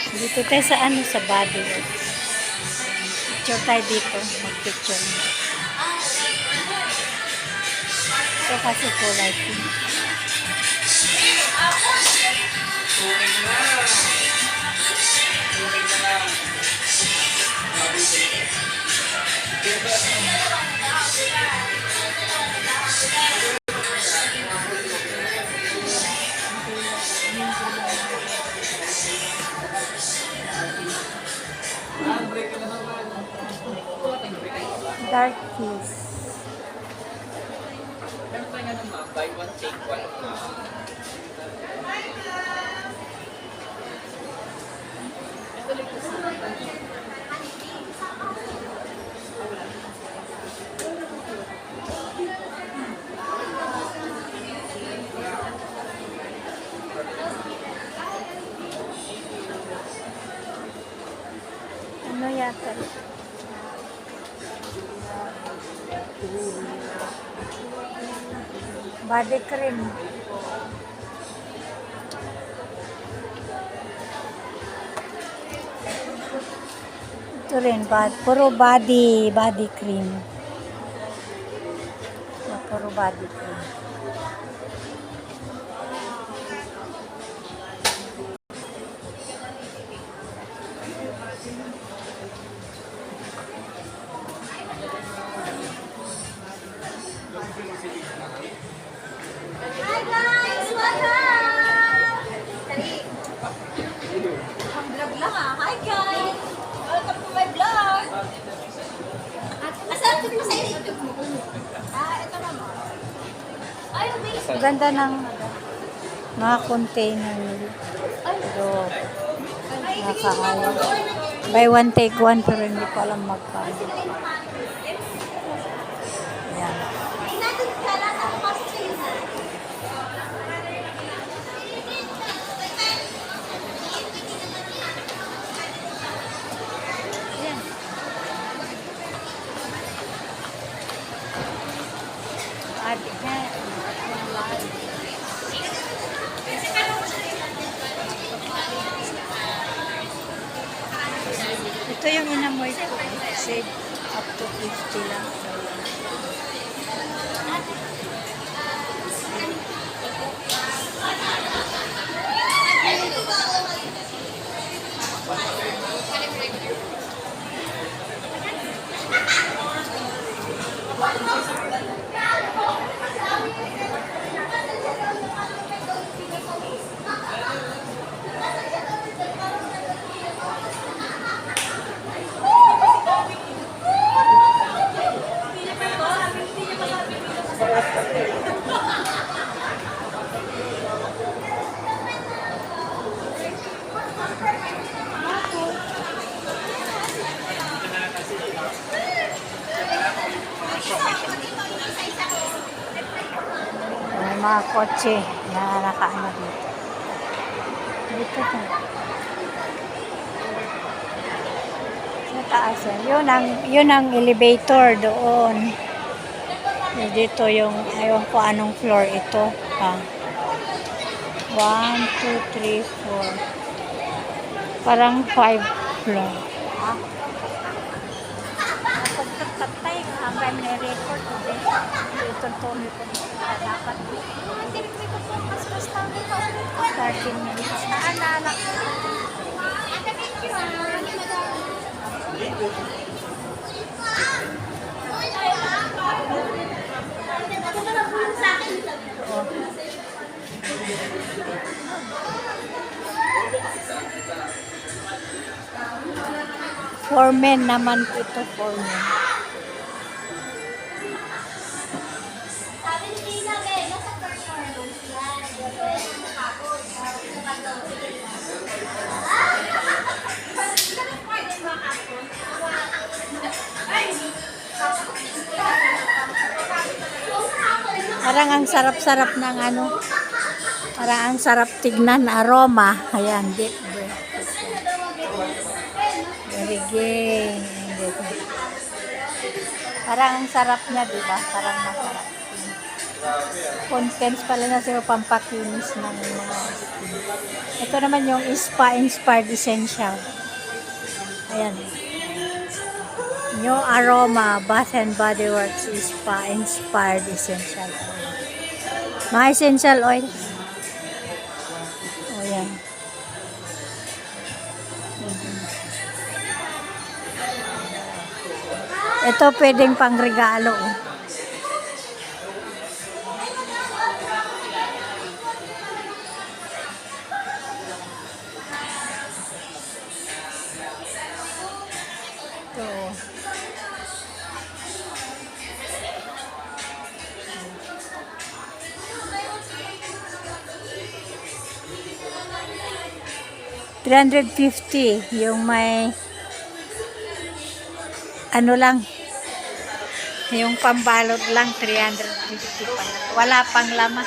Dito tayo sa ano, sa body works. Picture tayo dito. Mag-picture. Ito kasi kulay pink. Dark keys. Buy one, take one. Ano yata ito? Body cream. Ito rin, puro body cream. Puro body cream. Hi guys! Welcome! Ang vlog lang ah. Hi guys! Welcome to my vlog! Asan ito mo sa YouTube mo? Ito naman. Ay, mabilis. Ang ganda ng mga container nila. Pero nakakaayos. Buy one, take one, pero hindi ko alam magkano. Ayan. Natin ka lang ako kasi sa iyo na. Ayan. Ito yung inamoy ko. Save up to 50 lang. May mga kotse na nakaano dito. Dito to. Sa taas yan. Yun ang elevator doon. Dito yung, ayaw ko anong floor ito. 1, 2, 3, 4. Parang 5 floor. Pagtatay, hanggang may-record ko din. Ito to, dapat. 13 minutes. Naalala ko. For men naman ito, for men. Sabi ni Tina, nasa first floor lang sila. Parang ang sarap-sarap ng ano. Parang ang sarap tignan, aroma. Ayan, deep breath. Very good. Parang ang sarap niya, di ba? Parang masarap. Contents pala na sila pampakinis ng mga skin. Ito naman yung spa inspired essential. Ayan. New aroma Bath and Body Works spa inspired essential oil. Mga essential oils. O yan. Ito pwedeng pangregalo. Ito. $350 yung may ano lang yung pambalot lang 350 pa. Wala pang laman.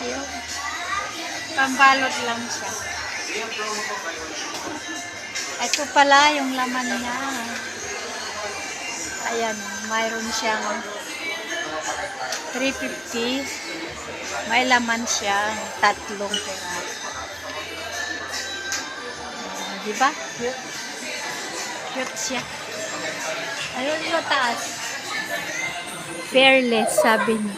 Yung pambalot lang siya. Ito pala yung laman niya. Ayan, mayroon siyang 350. May laman siyang 3 peraso. Diba? Cute. Cute siya. Ayun yung taas. Fearless, sabi niya.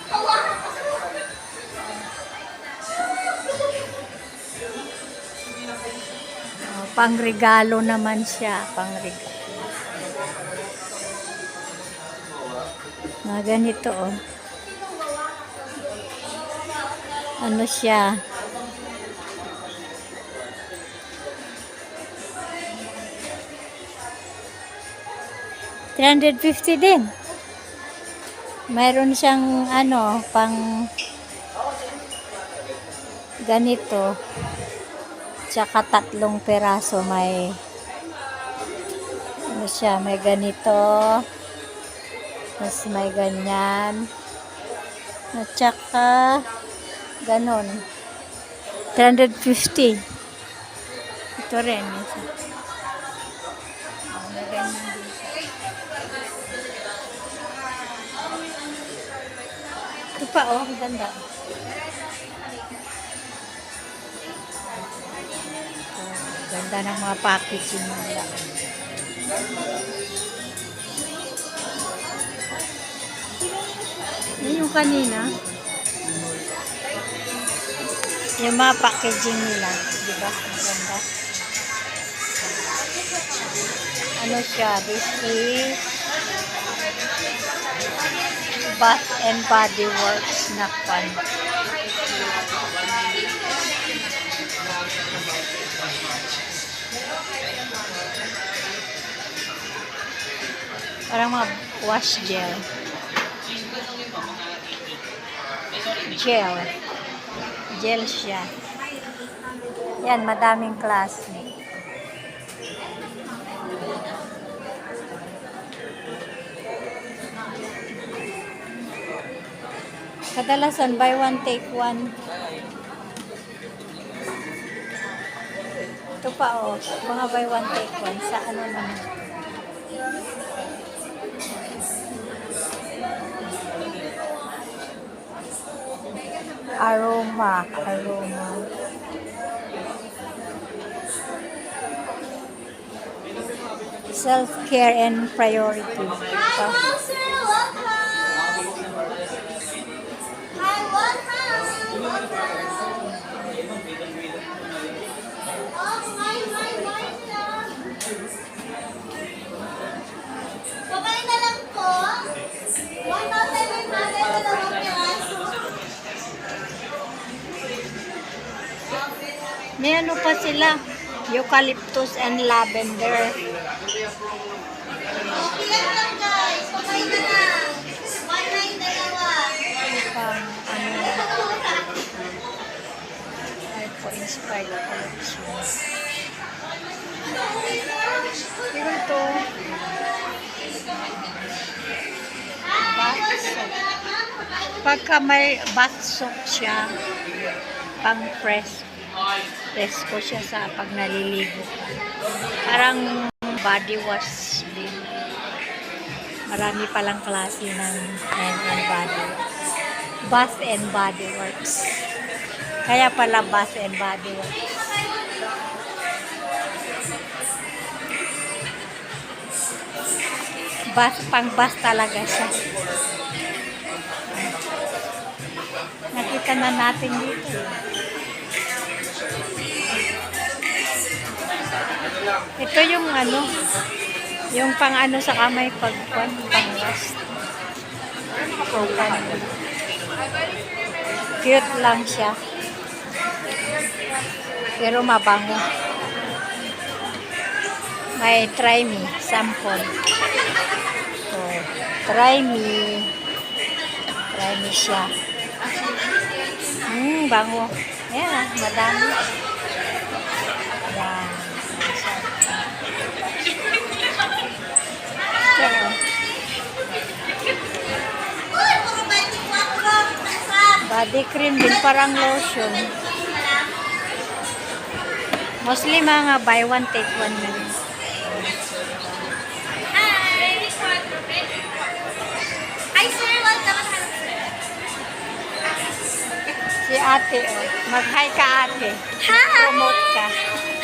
Oh, pangregalo naman siya. Pangregalo. Ganito, oh. Ano siya? $350 din. Mayroon siyang ano, pang ganito. Tsaka 3 peraso may ano siya, may ganito. Tapos may ganyan. At tsaka ganon. $350. Ito rin. May ganyan din. Ito pa, oh, ganda. Ganda ng mga packaging nila. Yan yung kanina. Yung mga packaging nila. Diba? Ganda. Ano siya? This is Bath and Body Works na pan. Parang mga wash gel. Gel siya. Yan, madaming klase. Kadalasan buy one take one. Ito pa, oh, mga buy one take one sa ano naman. Aroma. Self-care and priority. Ito. Pagkain na lang po. 1,500 na lang piraso. May ano pa sila? Eucalyptus and lavender. Okay lang guys. Pagkain na lang. 1,900 dalawa. Pang ano. Ay po, inspired collection. Pero ito, bath soap. Pagka may bath soap siya, pang presko siya sa pag naliligo ka. Parang body wash din. Marami palang klase ng hand and body wash. Bath and Body Works. Kaya pala Bath and Body Works. Bath, pang bath talaga siya. Nakita na natin dito. Ito yung ano, yung pang ano sa kamay pagkuan, pang rest. Cute lang siya. Pero mabango. May try me, sample. So, try me. Try me siya. Bango. Ayan, madami. Ayan. Ito. Body cream din, parang lotion. Mostly mga buy one, take one na rin. Hi, sir. Welcome. Si ate, oh. Mag-hi ka ate. Hi. Promote ka.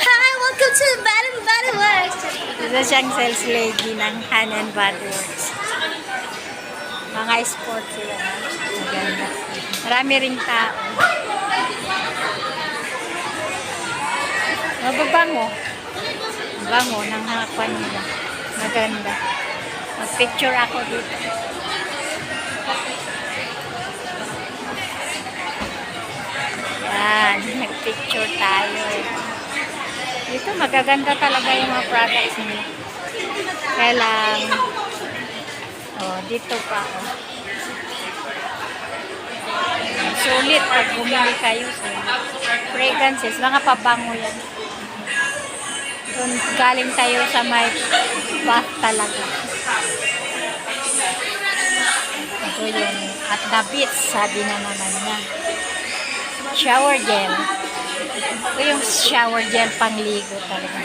Hi, welcome to Bath and Body Works. Isa siyang sales lady ng Hand and Body Works. Mga sports sila. Maganda. Marami ring tao. Mababango. Bango ng hakapan nila. Maganda. Mag-picture ako dito. Yan. Nag-picture tayo. Dito magaganda talaga yung mga products nila. Kaya lang, dito pa. Sulit pag bumili kayo sa fragrances, mga pabango yan. Doon galing tayo sa may bath talaga. Ito yung at the beach, sabi na naman niya. Shower gel. Ito yung shower gel pangligo talaga.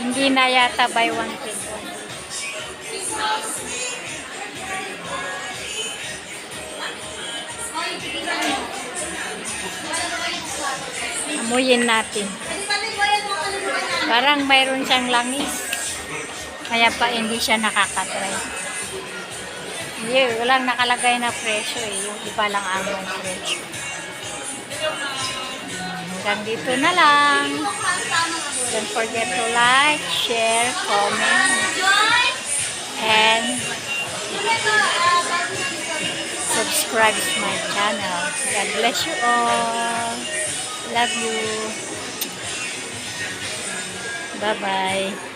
Hindi na yata buy one take one. Amuyin natin. Parang mayroon siyang langis. Kaya pa hindi siya nakakatry. Hindi, walang nakalagay na presyo eh. Yung iba lang ang presyo. Hanggang dito na lang. Don't forget to like, share, comment, and subscribe to my channel. God bless you all. Love you. Bye-bye.